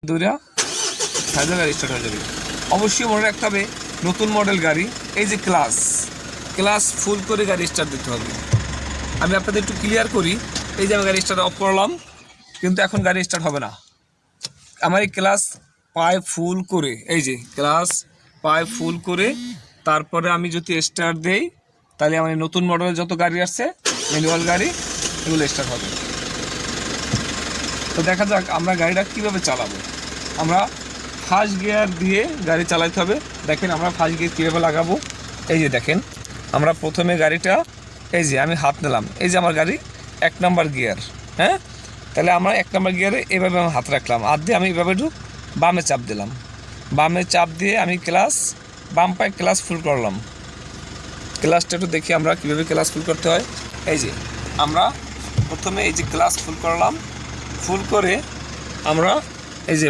দুইটা সাইজে গাড়ি স্টার্ট হয়ে যাবে। অবশ্যই মনে রাখতে হবে নতুন মডেল গাড়ি এই যে ক্লাস ফুল করে গাড়ি স্টার্ট দিতে হবে। আমি আপনাদের একটু ক্লিয়ার করি। এই যে আমি গাড়ি স্টার্ট অফ করলাম, কিন্তু এখন গাড়ি স্টার্ট হবে না। আমার এই ক্লাস পায়ে ফুল করে, এই যে ক্লাস পায়ে ফুল করে তারপরে আমি যদি স্টার্ট দেই, তাহলে আমার এই নতুন মডেলের যত গাড়ি আসছে ম্যানুয়াল গাড়ি এগুলো স্টার্ট হবে। তো দেখা যাক আমরা গাড়িটা কীভাবে চালাবো। আমরা ফার্স্ট গিয়ার দিয়ে গাড়ি চালাতে হবে। দেখেন আমরা ফার্স্ট গিয়ার কীভাবে লাগাবো। এই যে দেখেন আমরা প্রথমে গাড়িটা, এই যে আমি হাত নিলাম, এই যে আমার গাড়ি 1 নম্বর গিয়ার। হ্যাঁ, তাহলে আমরা 1 নম্বর গিয়ারে এভাবে আমি হাত রাখলাম, হাত দিয়ে আমি এভাবে একটু বামে চাপ দিলাম, বামে চাপ দিয়ে আমি বাম পায়ে ক্লাস ফুল করলাম। ক্লাসটা একটু দেখি আমরা কীভাবে ক্লাস ফুল করতে হয়। এই যে আমরা প্রথমে এই যে ক্লাস ফুল করলাম, ফুল করে আমরা এই যে